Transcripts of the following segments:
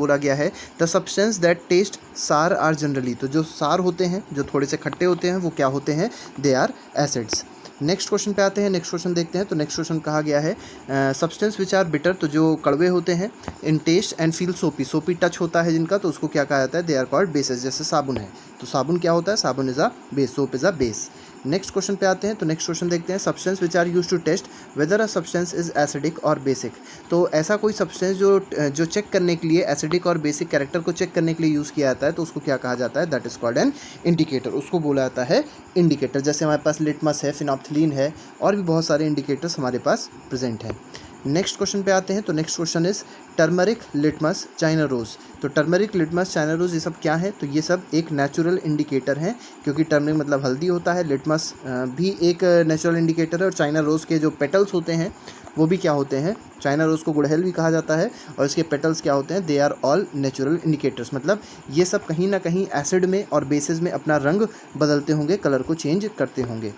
बोला गया है द सब्सटेंस दैट टेस्ट सार आर जनरली, तो जो सार होते हैं, जो थोड़े से खट्टे होते हैं, वो क्या होते हैं, they are acids. Next question पे आते हैं, नेक्स्ट क्वेश्चन देखते हैं। तो नेक्स्ट क्वेश्चन कहा गया है सब्सटेंस विच आर बिटर, तो जो कड़वे होते हैं, इन टेस्ट एंड फील सोपी, सोपी टच होता है जिनका, तो उसको क्या कहा जाता है, दे आर कॉल्ड बेसेस। जैसे साबुन है, तो साबुन क्या होता है, साबुन is a base, soap is a base. Next question पे आते हैं। तो नेक्स्ट क्वेश्चन देखते हैं, substance which are use to test whether a substance is acidic और बेसिक, तो ऐसा कोई सब्सटेंस जो चेक करने के लिए एसिडिक और बेसिक कैरेक्टर को चेक करने के लिए यूज़ किया जाता है, तो उसको क्या कहा जाता है, that is called an indicator, उसको बोला जाता है इंडिकेटर। जैसे हमारे पास लिटमस है, फिनोप्थिलीन है, और भी बहुत सारे इंडिकेटर्स हमारे पास प्रेजेंट हैं। नेक्स्ट क्वेश्चन पे आते हैं। तो next question is turmeric, litmus, China rose, तो टर्मरिक, लिटमस, चाइना रोज़ ये सब क्या है, तो ये सब एक नेचुरल इंडिकेटर हैं, क्योंकि टर्मरिक मतलब हल्दी होता है, लिटमस भी एक नेचुरल इंडिकेटर है, और चाइना रोज़ के जो पेटल्स होते हैं वो भी क्या होते हैं, चाइना रोज़ को गुड़हल भी कहा जाता है, और इसके पेटल्स क्या होते हैं, they are all natural indicators, मतलब ये सब कहीं ना कहीं एसिड में और बेसिस में अपना रंग बदलते होंगे, कलर को चेंज करते होंगे।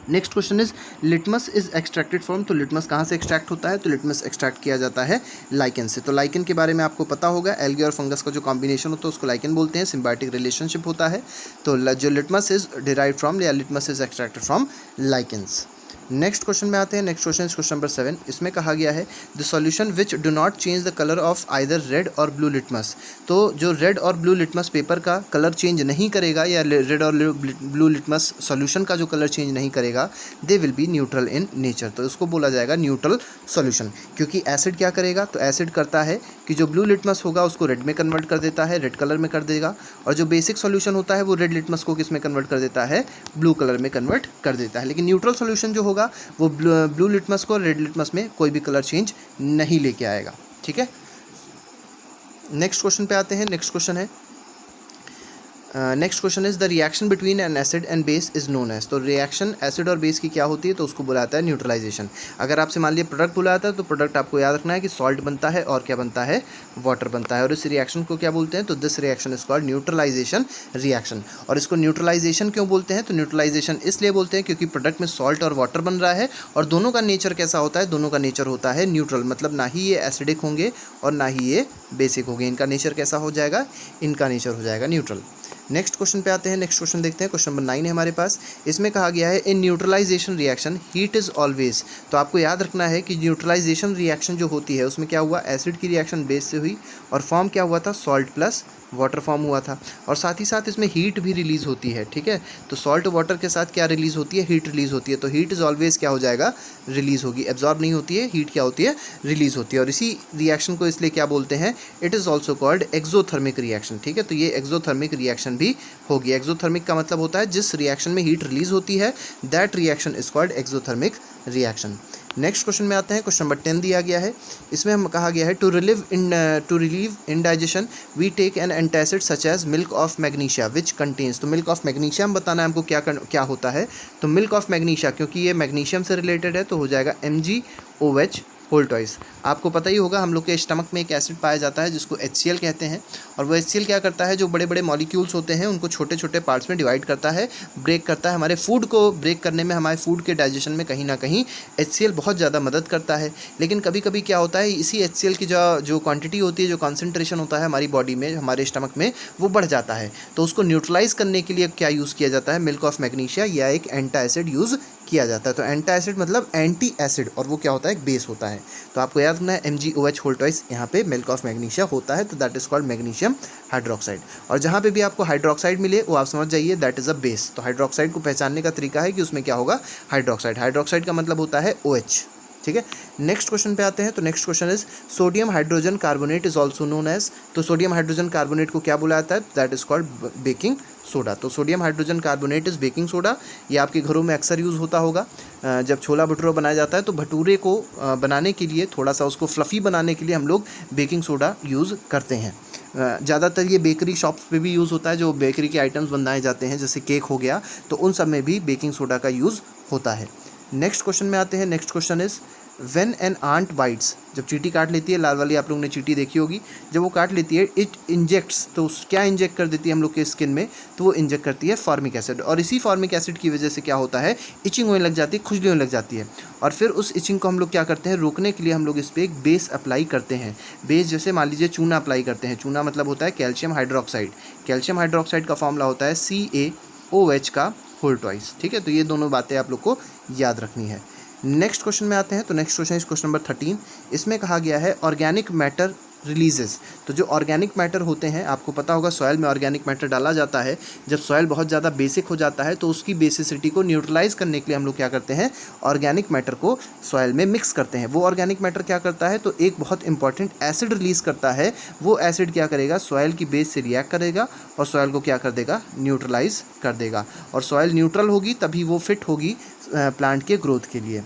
Next question is litmus is extracted from, तो लिटमस कहाँ से एक्सट्रैक्ट होता है, तो लिटमस एक्सट्रैक्ट किया जाता है लाइकन से। तो लाइकन के बारे में आपको पता होगा, एल्गी और फंगस का जो कॉम्बिनेशन होता है उसको लाइकन बोलते हैं, सिम्बायोटिक रिलेशनशिप होता है। तो जो लिटमस इज डिराइव्ड फ्रॉम, या litmus is extracted from lichens. Next question में आते हैं। Next question is question number 7। इसमें कहा गया है the solution which do not change the colour of either red और ब्लू लिटमस, तो जो रेड और ब्लू लिटमस पेपर का कलर चेंज नहीं करेगा, या रेड और ब्लू लिटमस सॉल्यूशन का जो कलर चेंज नहीं करेगा, they will be neutral in nature, तो उसको बोला जाएगा न्यूट्रल सॉल्यूशन। क्योंकि एसिड क्या करेगा, तो एसिड करता है कि जो ब्लू लिटमस होगा उसको रेड में कन्वर्ट कर देता है, रेड कलर में कर देगा, और जो बेसिक सॉल्यूशन होता है वो रेड लिटमस को किस में कन्वर्ट कर देता है, ब्लू कलर में कन्वर्ट कर देता है। लेकिन न्यूट्रल सॉल्यूशन जो होगा वो ब्लू लिटमस को रेड लिटमस में कोई भी कलर चेंज नहीं लेके आएगा। ठीक है, नेक्स्ट क्वेश्चन पे आते हैं। नेक्स्ट क्वेश्चन है, next question is the reaction between an acid and base is known as, तो रिएक्शन एसिड और बेस की क्या होती है, तो उसको बुलाता है न्यूट्रलाइजेशन। अगर आपसे मान लिया प्रोडक्ट बुलाता है, तो प्रोडक्ट आपको याद रखना है कि सॉल्ट बनता है और क्या बनता है, वाटर बनता है, और इस रिएक्शन को क्या बोलते हैं, तो this reaction is called neutralisation reaction. और इसको न्यूट्रलाइजेशन क्यों बोलते हैं, तो न्यूट्रलाइजेशन इसलिए बोलते हैं क्योंकि प्रोडक्ट में सॉल्ट और वाटर बन रहा है, और दोनों का नेचर कैसा होता है, दोनों का नेचर होता है न्यूट्रल, मतलब ना ही ये एसिडिक होंगे और ना ही ये बेसिक होंगे, इनका नेचर कैसा हो जाएगा, इनका नेचर हो जाएगा न्यूट्रल। नेक्स्ट क्वेश्चन पे आते हैं। नेक्स्ट क्वेश्चन देखते हैं, क्वेश्चन नंबर 9 है हमारे पास। इसमें कहा गया है in neutralization reaction heat is always, तो आपको याद रखना है कि न्यूट्रलाइजेशन रिएक्शन जो होती है उसमें क्या हुआ, एसिड की रिएक्शन बेस से हुई, और फॉर्म क्या हुआ था, सॉल्ट प्लस वाटर फॉर्म हुआ था, और साथ ही साथ इसमें हीट भी रिलीज़ होती है। ठीक है, तो सॉल्ट वाटर के साथ क्या रिलीज़ होती है, हीट रिलीज़ होती है, तो हीट इज़ ऑलवेज क्या हो जाएगा, रिलीज़ होगी, एब्जॉर्ब नहीं होती है, हीट क्या होती है, रिलीज़ होती है, और इसी रिएक्शन को इसलिए क्या बोलते हैं, it is also called exothermic reaction. ठीक है, तो ये एक्सोथर्मिक रिएक्शन भी होगी। एक्सोथर्मिक का मतलब होता है जिस रिएक्शन में हीट रिलीज़ होती है, that reaction is called exothermic reaction. Next question में आते हैं, क्वेश्चन नंबर 10 दिया गया है। इसमें हम कहा गया है to relieve indigestion we take an antacid such as milk of magnesia which contains, तो मिल्क ऑफ मैग्नीशिया हम बताना है हमको क्या होता है, तो मिल्क ऑफ मैग्नीशिया, क्योंकि ये मैग्नीशियम से रिलेटेड है, तो हो जाएगा MgOH होल ट्वाइस। आपको पता ही होगा हम लोग के स्टमक में एक एसिड पाया जाता है जिसको HCl कहते हैं, और वो HCl क्या करता है, जो बड़े बड़े मॉलिक्यूल्स होते हैं उनको छोटे छोटे पार्ट्स में डिवाइड करता है, ब्रेक करता है, हमारे फूड को ब्रेक करने में, हमारे फूड के डाइजेशन में कहीं ना कहीं HCl बहुत ज़्यादा मदद करता है। लेकिन कभी कभी क्या होता है, इसी HCl की जो क्वांटिटी होती है, जो कॉन्सेंट्रेशन होता है हमारी बॉडी में, हमारे स्टमक में, वो बढ़ जाता है, तो उसको न्यूट्रलाइज करने के लिए क्या यूज़ किया जाता है, मिल्क ऑफ मैग्नीशिया या एक एंटासिड यूज़ किया जाता है। तो एंटासिड मतलब एंटी एसिड, और वो क्या होता है, एक बेस होता है, तो आपको याद रखना है MgOH होल ट्वाइस यहाँ पे मिल्क ऑफ मैग्नीशिया होता है, तो that is called magnesium hydroxide. और जहाँ पे भी आपको हाइड्रोक्साइड मिले वो आप समझ जाइए दैट इज अ बेस। तो हाइड्रोक्साइड को पहचानने का तरीका है कि उसमें क्या होगा, हाइड्रोक्साइड, हाइड्रोक्साइड का मतलब होता है OH। ठीक है, नेक्स्ट क्वेश्चन पे आते हैं। तो next question is sodium hydrogen carbonate is also known as, तो सोडियम हाइड्रोजन कार्बोनेट को क्या बुलाया जाता है, that is called baking soda. तो sodium hydrogen carbonate is baking soda, ये आपके घरों में अक्सर यूज़ होता होगा। जब छोला भटूरा बनाया जाता है तो भटूरे को बनाने के लिए, थोड़ा सा उसको फ्लफ़ी बनाने के लिए हम लोग बेकिंग सोडा यूज़ करते हैं। ज़्यादातर ये बेकरी शॉप्स पे भी यूज़ होता है, जो बेकरी के आइटम्स बनाए जाते हैं जैसे केक हो गया, तो उन सब में भी बेकिंग सोडा का यूज़ होता है। नेक्स्ट क्वेश्चन में आते हैं। Next question is when an ant bites, जब चींटी काट लेती है, लाल वाली आप लोगों ने चींटी देखी होगी, जब वो काट लेती है, इट इंजेक्ट्स, तो क्या इंजेक्ट कर देती है हम लोग के स्किन में, तो वो इंजेक्ट करती है फॉर्मिक एसिड, और इसी फॉर्मिक एसिड की वजह से क्या होता है, इचिंग होने लग जाती है, खुजली होने लग जाती है, और फिर उस इचिंग को हम लोग क्या करते हैं, रोकने के लिए हम लोग इस पर एक बेस अप्लाई करते हैं। बेस जैसे मान लीजिए चूना अप्लाई करते हैं, चूना मतलब होता है कैल्शियम हाइड्रोक्साइड, कैल्शियम हाइड्रोक्साइड का फॉर्मूला होता है CaOH का होल ट्वाइस, ठीक है। तो ये दोनों बातें आप लोग को याद रखनी है। नेक्स्ट क्वेश्चन में आते हैं, तो नेक्स्ट क्वेश्चन इस क्वेश्चन नंबर 13, इसमें कहा गया है ऑर्गेनिक मैटर रिलीजेस। तो जो ऑर्गेनिक मैटर होते हैं, आपको पता होगा सॉइल में ऑर्गेनिक मैटर डाला जाता है, जब सॉइल बहुत ज़्यादा बेसिक हो जाता है तो उसकी बेसिसिटी को न्यूट्रलाइज करने के लिए हम लोग क्या करते हैं, ऑर्गेनिक मैटर को सॉइल में मिक्स करते हैं। वो ऑर्गेनिक मैटर क्या करता है, तो एक बहुत इंपॉर्टेंट एसिड रिलीज करता है, वो एसिड क्या करेगा, सॉइल की बेस से रिएक्ट करेगा और सॉइल को क्या कर देगा, न्यूट्रलाइज कर देगा, और सॉइल न्यूट्रल होगी तभी वो फिट होगी प्लांट के ग्रोथ के लिए।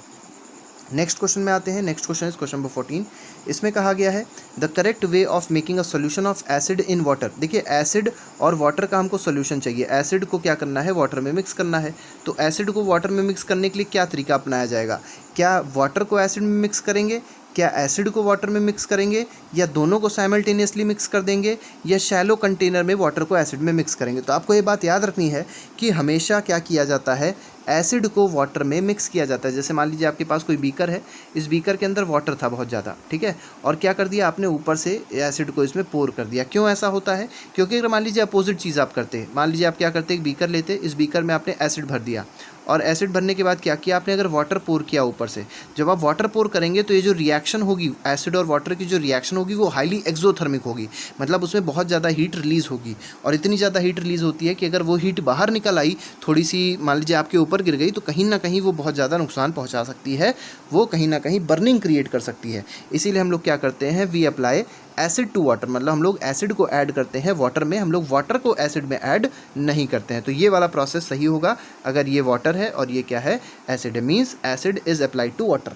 नेक्स्ट क्वेश्चन में आते हैं, next question is question number 14, इसमें कहा गया है the correct way of making a solution of acid in water. देखिए एसिड और वाटर का हमको सोल्यूशन चाहिए, एसिड को क्या करना है, वाटर में मिक्स करना है, तो एसिड को वाटर में मिक्स करने के लिए क्या तरीका अपनाया जाएगा, क्या वाटर को एसिड में मिक्स करेंगे, क्या एसिड को वाटर में मिक्स करेंगे, या दोनों को साइमल्टेनियसली मिक्स कर देंगे, या शैलो कंटेनर में वाटर को एसिड में मिक्स करेंगे। तो आपको ये बात याद रखनी है कि हमेशा क्या किया जाता है, एसिड को वाटर में मिक्स किया जाता है। जैसे मान लीजिए आपके पास कोई बीकर है, इस बीकर के अंदर वाटर था बहुत ज़्यादा, ठीक है, और क्या कर दिया आपने, ऊपर से एसिड को इसमें पोर कर दिया। क्यों ऐसा होता है, क्योंकि अगर मान लीजिए अपोजिट चीज़ आप करते हैं, मान लीजिए आप क्या करते, एक बीकर लेते, इस बीकर में आपने एसिड भर दिया, और एसिड भरने के बाद क्या किया आपने, अगर वाटर पोर किया ऊपर से, जब आप वाटर पोर करेंगे तो ये जो रिएक्शन होगी, एसिड और वाटर की जो रिएक्शन होगी वो हाईली एक्सोथर्मिक होगी, मतलब उसमें बहुत ज़्यादा हीट रिलीज़ होगी, और इतनी ज़्यादा हीट रिलीज़ होती है कि अगर वो हीट बाहर निकल आई, थोड़ी सी मान लीजिए आपके ऊपर गिर गई, तो कहीं ना कहीं वो बहुत ज़्यादा नुकसान पहुँचा सकती है, वो कहीं ना कहीं बर्निंग क्रिएट कर सकती है। इसीलिए हम लोग क्या करते हैं, we apply acid to water, मतलब हम लोग एसिड को ऐड करते हैं वाटर में, हम लोग वाटर को एसिड में ऐड नहीं करते हैं। तो ये वाला प्रोसेस सही होगा अगर ये वाटर है और ये क्या है, acid, means acid is applied to water.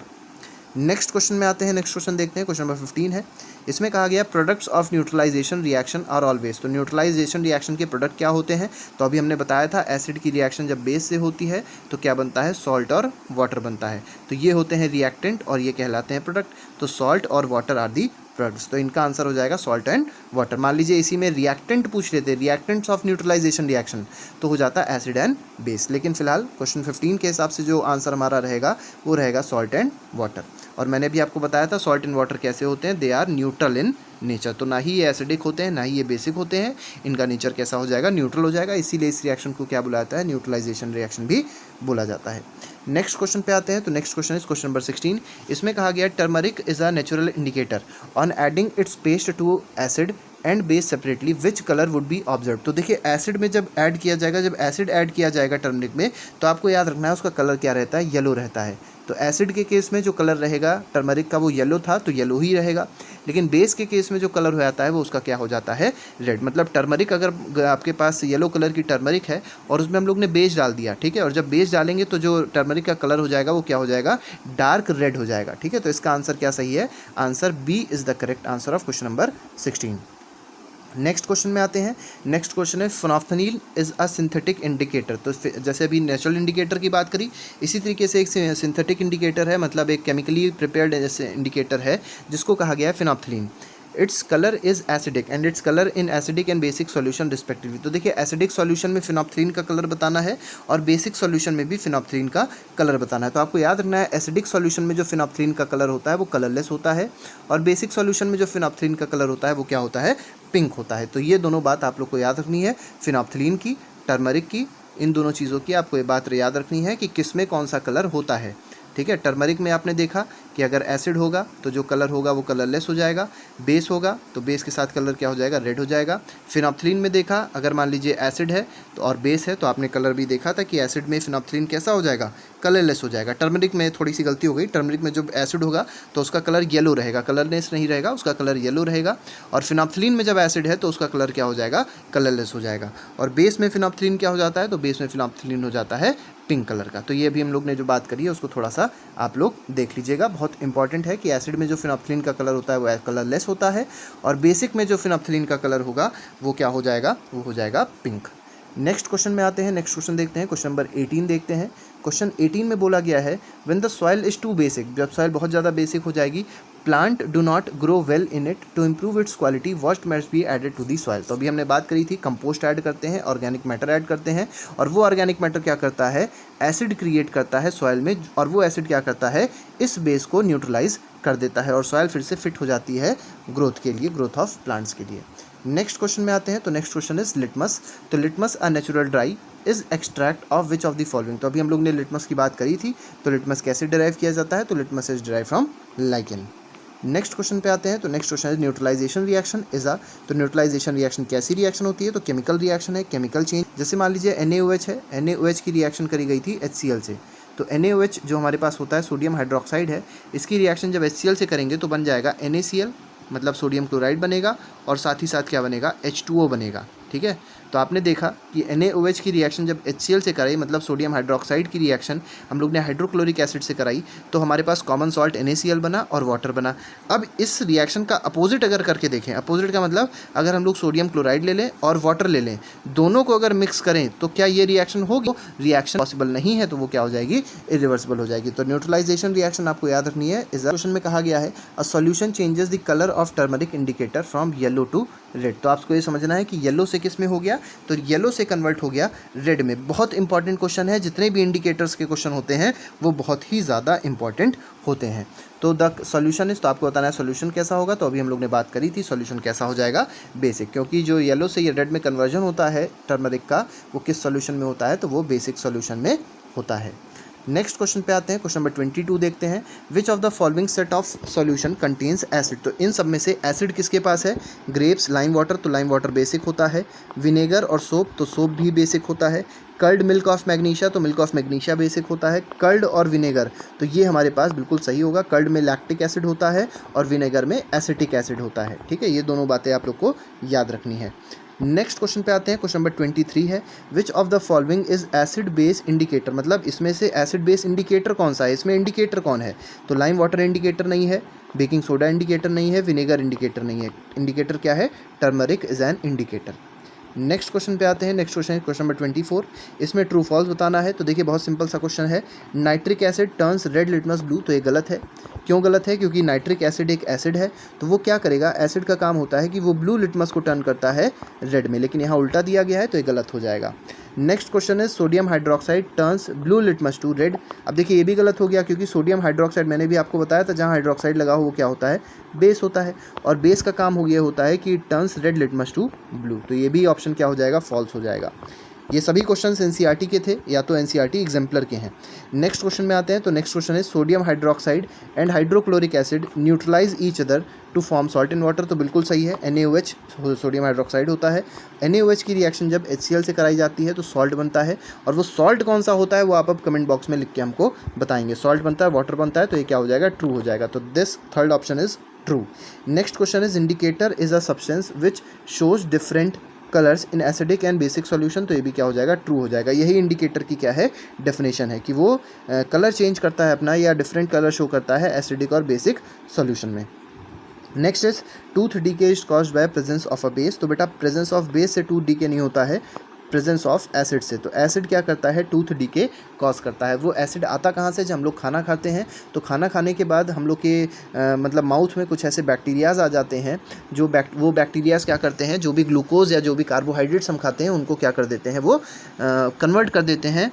Next question में आते हैं, नेक्स्ट क्वेश्चन देखते हैं, क्वेश्चन नंबर 15 है, इसमें कहा गया products of neutralisation reaction are always. तो न्यूट्रलाइजेशन रिएक्शन के प्रोडक्ट क्या होते हैं, तो अभी हमने बताया था एसिड की रिएक्शन जब बेस से होती है तो क्या बनता है, सॉल्ट और वाटर बनता है, तो ये होते हैं रिएक्टेंट और ये कहलाते हैं प्रोडक्ट। तो सॉल्ट और वाटर आर दी प्रोडक्ट्स, तो इनका आंसर हो जाएगा सॉल्ट एंड वाटर। मान लीजिए इसी में रिएक्टेंट पूछ लेते, रिएक्टेंट्स ऑफ न्यूट्रलाइजेशन रिएक्शन, तो हो जाता है एसिड एंड बेस, लेकिन फिलहाल क्वेश्चन 15 के हिसाब से जो आंसर हमारा रहेगा वो रहेगा सॉल्ट एंड वाटर। और मैंने भी आपको बताया था सॉल्ट एंड वाटर कैसे होते हैं, they are neutral in nature, तो ना ही ये एसिडिक होते हैं ना ही ये बेसिक होते हैं, इनका नेचर कैसा हो जाएगा, न्यूट्रल हो जाएगा, इसीलिए इस रिएक्शन को क्या बुलाया जाता है, न्यूट्रलाइजेशन रिएक्शन भी बोला जाता है। नेक्स्ट क्वेश्चन पे आते हैं, तो next question is question number 16, इसमें कहा गया turmeric is a natural indicator on adding its paste to acid and base separately which colour would be observe. तो देखिए एसिड में जब ऐड किया जाएगा, जब एसिड ऐड किया जाएगा टर्मरिक में, तो आपको याद रखना है उसका कलर क्या रहता है, येलो रहता है। तो एसिड के केस में जो कलर रहेगा टर्मरिक का वो येलो था, तो येलो ही रहेगा, लेकिन बेस के केस में जो कलर हो जाता है वो उसका क्या हो जाता है, रेड। मतलब टर्मरिक अगर आपके पास येलो कलर की टर्मरिक है और उसमें हम लोग ने बेस डाल दिया, ठीक है, और जब बेस डालेंगे तो जो टर्मरिक का कलर हो जाएगा वो क्या हो जाएगा, डार्क रेड हो जाएगा, ठीक है। तो इसका आंसर क्या सही है, answer B is the correct answer of question number 16। Next question में आते हैं, नेक्स्ट क्वेश्चन है phenolphthalein is a synthetic indicator. तो जैसे अभी नेचुरल इंडिकेटर की बात करी, इसी तरीके से एक सिंथेटिक इंडिकेटर है, मतलब एक केमिकली प्रिपेयर्ड इंडिकेटर है जिसको कहा गया है phenolphthalein. Its colour is acidic and its colour in acidic and basic solution respectively. तो देखिए एसिडिक सॉल्यूशन में फिनोल्फथालीन का कलर बताना है और बेसिक सॉल्यूशन में भी फिनोल्फथालीन का कलर बताना है। तो आपको याद रखना है एसिडिक सॉल्यूशन में जो फिनोल्फथालीन का कलर होता है वो कलरलेस होता है, और बेसिक सॉल्यूशन में जो फिनोल्फथालीन का कलर होता है वो क्या होता है, पिंक होता है। तो ये दोनों बात आप लोग को याद रखनी है, फिनोल्फथालीन की, टर्मरिक की, इन दोनों चीज़ों की आपको ये बात याद रखनी है कि किस में कौन सा कलर होता है, ठीक है। टर्मरिक में आपने देखा कि अगर एसिड होगा तो जो कलर होगा वो कलरलेस हो जाएगा, बेस होगा तो बेस के साथ कलर क्या हो जाएगा, रेड हो जाएगा। फिनोल्फथालीन में देखा अगर मान लीजिए एसिड है तो और बेस है तो आपने कलर भी देखा था कि एसिड में फिनोल्फथालीन कैसा हो जाएगा, कलरलेस हो जाएगा। टर्मरिक में थोड़ी सी गलती हो गई, टर्मरिक में जब एसिड होगा तो उसका कलर येलो रहेगा, कलरलेस नहीं रहेगा, उसका कलर येलो रहेगा। और फिनोल्फथालीन में जब एसिड है तो उसका कलर क्या हो जाएगा, कलरलेस हो जाएगा। और बेस में फिनोल्फथालीन क्या हो जाता है, तो बेस में फिनोल्फथालीन हो जाता है पिंक कलर का। तो ये अभी हम लोग ने जो बात करी है उसको थोड़ा सा आप लोग देख लीजिएगा, बहुत इंपॉर्टेंट है कि एसिड में जो फिनोल्फथालीन का कलर होता है वो कलरलेस होता है, और बेसिक में जो फिनोल्फथालीन का कलर होगा वो क्या हो जाएगा, वो हो जाएगा पिंक। नेक्स्ट क्वेश्चन में आते हैं, नेक्स्ट क्वेश्चन देखते हैं, क्वेश्चन नंबर 18 देखते हैं। क्वेश्चन 18 में बोला गया है when the soil is too basic, जब सॉइल बहुत ज़्यादा बेसिक हो जाएगी, plant do not grow well in it, to improve its quality what must be added to the soil. तो अभी हमने बात करी थी कंपोस्ट ऐड करते हैं, ऑर्गेनिक मैटर ऐड करते हैं, और वो ऑर्गेनिक मैटर क्या करता है, एसिड क्रिएट करता है सॉइल में, और वो एसिड क्या करता है, इस बेस को न्यूट्रलाइज कर देता है और सॉइल फिर से फिट हो जाती है ग्रोथ के लिए, ग्रोथ ऑफ प्लांट्स के लिए। नेक्स्ट क्वेश्चन में आते हैं, तो नेक्स्ट क्वेश्चन इज लिटमस। तो litmus a natural dry is extract of which of the following. तो अभी हम लोग ने लिटमस की बात करी थी, तो लिटमस कैसे डिराइव किया जाता है, तो litmus is derive from lichen. Next question पे आते हैं, तो next question is neutralisation reaction is a. तो न्यूट्रलाइजेशन रिएक्शन कैसी रिएक्शन होती है, तो केमिकल रिएक्शन है, केमिकल चेंज। जैसे मान लीजिए NaOH है, NaOH की रिएक्शन करी गई थी HCl से, तो NaOH जो हमारे पास होता है सोडियम हाइड्रोक्साइड है, इसकी रिएक्शन जब HCl से करेंगे तो बन जाएगा NaCl, मतलब सोडियम क्लोराइड बनेगा, और साथ ही साथ क्या बनेगा, H2O बनेगा। ठीक है, तो आपने देखा कि NaOH की रिएक्शन जब HCl से कराई, मतलब सोडियम हाइड्रोक्साइड की रिएक्शन हम लोग ने हाइड्रोक्लोरिक एसिड से कराई, तो हमारे पास कॉमन सॉल्ट NaCl बना और वाटर बना। अब इस रिएक्शन का अपोजिट अगर करके देखें, अपोजिट का मतलब अगर हम लोग सोडियम क्लोराइड ले लें और वाटर ले लें, दोनों को अगर मिक्स करें तो क्या ये रिएक्शन होगी, रिएक्शन पॉसिबल नहीं है, तो वो क्या हो जाएगी, इरिवर्सिबल हो जाएगी। तो न्यूट्रलाइजेशन रिएक्शन आपको याद रखनी है। इस क्वेश्चन में कहा गया है a solution changes the colour of turmeric indicator from yellow to red. तो आपको ये समझना है कि येलो से किस में हो गया, तो येलो से कन्वर्ट हो गया रेड में। बहुत इंपॉर्टेंट क्वेश्चन है, जितने भी इंडिकेटर्स के क्वेश्चन होते हैं वो बहुत ही ज़्यादा इंपॉर्टेंट होते हैं। तो द सॉल्यूशन इज, तो आपको बताना है सॉल्यूशन कैसा होगा, तो अभी हम लोग ने बात करी थी सॉल्यूशन कैसा हो जाएगा, बेसिक, क्योंकि जो येलो से ये रेड में कन्वर्जन होता है टर्मरिक का, वो किस सॉल्यूशन में होता है, तो वो बेसिक सॉल्यूशन में होता है। नेक्स्ट क्वेश्चन पे आते हैं, क्वेश्चन नंबर 22 देखते हैं। Which of the following set of solution contains acid. तो इन सब में से एसिड किसके पास है, ग्रेप्स, लाइम वाटर, तो लाइम वाटर बेसिक होता है, विनेगर और सोप, तो सोप भी बेसिक होता है, कर्ड मिल्क ऑफ मैग्नीशिया, तो मिल्क ऑफ मैग्नीशिया बेसिक होता है, कर्ड और विनेगर, तो ये हमारे पास बिल्कुल सही होगा। कर्ड में लैक्टिक एसिड होता है और विनेगर में एसिटिक एसिड होता है। ठीक है, ये दोनों बातें आप लोग को याद रखनी है। नेक्स्ट क्वेश्चन पे आते हैं, क्वेश्चन नंबर 23 है which of the following is acid base indicator. मतलब इसमें से एसिड बेस इंडिकेटर कौन सा है, इसमें इंडिकेटर कौन है, तो लाइम वाटर इंडिकेटर नहीं है, बेकिंग सोडा इंडिकेटर नहीं है, विनेगर इंडिकेटर नहीं है। इंडिकेटर क्या है, turmeric is an indicator. Next question पे आते हैं, नेक्स्ट क्वेश्चन क्वेश्चन नंबर 24, इसमें ट्रू फॉल्स बताना है। तो देखिए बहुत सिंपल सा क्वेश्चन है, nitric asset turns red litmus blue, तो ये गलत है। क्यों गलत है, क्योंकि नाइट्रिक एसिड एक एसिड है, तो वो क्या करेगा, एसिड का काम होता है कि वो ब्लू लिटमस को टर्न करता है रेड में, लेकिन यहाँ उल्टा दिया गया है, तो ये गलत हो जाएगा। नेक्स्ट क्वेश्चन है sodium hydroxide turns blue litmus to red. अब देखिए ये भी गलत हो गया, क्योंकि सोडियम हाइड्रोक्साइड मैंने भी आपको बताया था, जहाँ हाइड्रोक्साइड लगा हो वो क्या होता है, बेस होता है, और बेस का काम हो गया होता है कि turns red litmus to blue, तो ये भी ऑप्शन क्या हो जाएगा, फॉल्स हो जाएगा। ये सभी क्वेश्चंस NCERT के थे या तो NCERT एग्जाम्पलर के हैं। नेक्स्ट क्वेश्चन में आते हैं, तो नेक्स्ट क्वेश्चन है sodium hydroxide and hydrochloric acid neutralise each other to form salt in water, तो बिल्कुल सही है, NaOH सोडियम हाइड्रोक्साइड होता है। NaOH की रिएक्शन जब HCl से कराई जाती है तो सॉल्ट बनता है, और वो सॉल्ट कौन सा होता है वो आप अब कमेंट बॉक्स में लिख के हमको बताएंगे। सॉल्ट बनता है, वाटर बनता है, तो ये क्या हो जाएगा, ट्रू हो जाएगा। तो this third option is true. Next question is indicator is a substance which shows different colours in acidic and basic solution, तो ये भी क्या हो जाएगा, ट्रू हो जाएगा। यही इंडिकेटर की क्या है, डेफिनेशन है, कि वो कलर चेंज करता है अपना, या डिफरेंट कलर शो करता है एसिडिक और बेसिक सॉल्यूशन में। Next is tooth decay is caused by presence of a base. तो बेटा प्रेजेंस ऑफ बेस से टूथ डीके नहीं होता है, प्रेजेंस ऑफ एसिड से। तो एसिड क्या करता है, टूथ डीके कॉज करता है। वो एसिड आता कहाँ से, जब हम लोग खाना खाते हैं, तो खाना खाने के बाद हम लोग के मतलब माउथ में कुछ ऐसे बैक्टीरियाज आ जाते हैं, जो वो बैक्टीरियाज क्या करते हैं, जो भी ग्लूकोज या जो भी कार्बोहाइड्रेट्स हम खाते हैं उनको क्या कर देते हैं, वो कन्वर्ट कर देते हैं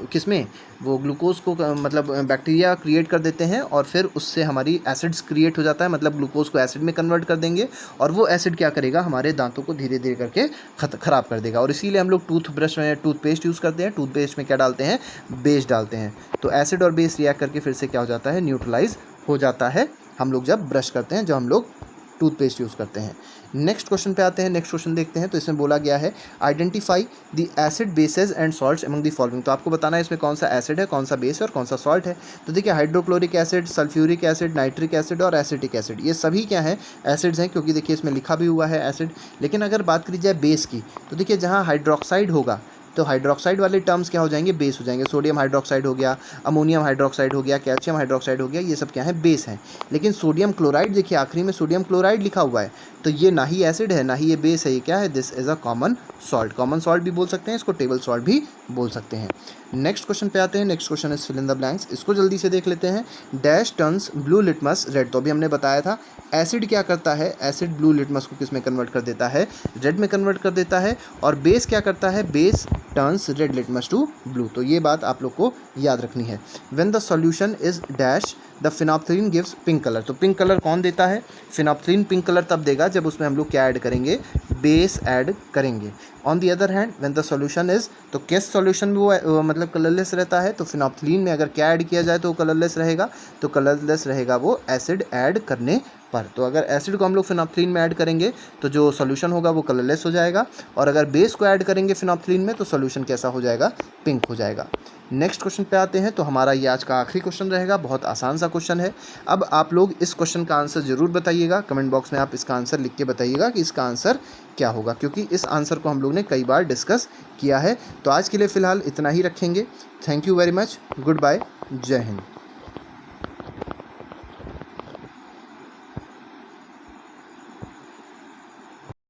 किस में, वो ग्लूकोज को मतलब बैक्टीरिया क्रिएट कर देते हैं, और फिर उससे हमारी एसिड्स क्रिएट हो जाता है, मतलब ग्लूकोज को एसिड में कन्वर्ट कर देंगे, और वो एसिड क्या करेगा, हमारे दांतों को धीरे धीरे करके ख़राब कर देगा। और इसीलिए हम लोग टूथब्रश में टूथपेस्ट यूज़ करते हैं, टूथपेस्ट में क्या डालते हैं, बेस डालते हैं। तो एसिड और बेस रिएक्ट करके फिर से क्या हो जाता है, न्यूट्रलाइज हो जाता है हम लोग जब ब्रश करते हैं, जब हम लोग टूथपेस्ट यूज़ करते हैं। नेक्स्ट क्वेश्चन पे आते हैं, नेक्स्ट क्वेश्चन देखते हैं। तो इसमें बोला गया है identify the acid bases and salts among the following. तो आपको बताना है इसमें कौन सा एसिड है, कौन सा बेस है और कौन सा सॉल्ट है। तो देखिए hydrochloric acid, sulphuric acid, nitric acid और एसिटिक एसिड, ये सभी क्या है, एसिड्स हैं, क्योंकि देखिए इसमें लिखा भी हुआ है एसिड। लेकिन अगर बात करी जाए बेस की, तो देखिए जहाँ हाइड्रोक्साइड होगा तो हाइड्रोक्साइड वाले टर्म्स क्या हो जाएंगे, बेस हो जाएंगे। सोडियम हाइड्रोक्साइड हो गया, अमोनियम हाइड्रोक्साइड हो गया, कैल्शियम हाइड्रोक्साइड हो गया, ये सब क्या है, बेस हैं। लेकिन सोडियम क्लोराइड देखिए आखिरी में सोडियम क्लोराइड लिखा हुआ है, तो ये ना ही एसिड है ना ही ये बेस है, ये क्या है, this is a common salt. Common salt भी बोल सकते हैं इसको, टेबल सॉल्ट भी बोल सकते हैं। नेक्स्ट क्वेश्चन पे आते हैं। Next question is fill in the blanks, इसको जल्दी से देख लेते हैं। Dash turns blue litmus red, तो अभी हमने बताया था एसिड क्या करता है, एसिड ब्लू लिटमस को किस में कन्वर्ट कर देता है, रेड में कन्वर्ट कर देता है। और बेस क्या करता है, base turns red litmus to blue, तो ये बात आप लोग को याद रखनी है। When the solution is dash the phenolphthalein gives pink colour, तो पिंक कलर कौन देता है, फिनॉप्थलीन पिंक कलर तब देगा जब उसमें हम लोग क्या ऐड करेंगे, बेस ऐड करेंगे। On the other hand when the solution is, तो किस सॉल्यूशन में वो मतलब कलरलेस रहता है, तो फिनॉप्थलीन में अगर क्या ऐड किया जाए तो वो कलरलेस रहेगा, तो कलरलेस रहेगा वो एसिड ऐड करने पर। तो अगर एसिड को हम लोग फिनॉप्थलीन में ऐड करेंगे तो जो सॉल्यूशन होगा वो कलरलेस हो जाएगा, और अगर बेस को ऐड करेंगे फिनॉप्थलीन में तो सॉल्यूशन कैसा हो जाएगा, पिंक हो जाएगा। नेक्स्ट क्वेश्चन पे आते हैं, तो हमारा ये आज का आखिरी क्वेश्चन रहेगा, बहुत आसान सा क्वेश्चन है। अब आप लोग इस क्वेश्चन का आंसर ज़रूर बताइएगा, कमेंट बॉक्स में आप इसका आंसर लिख के बताइएगा कि इसका आंसर क्या होगा, क्योंकि इस आंसर को हम लोग ने कई बार डिस्कस किया है। तो आज के लिए फ़िलहाल इतना ही रखेंगे। Thank you very much, good bye, जय हिंद।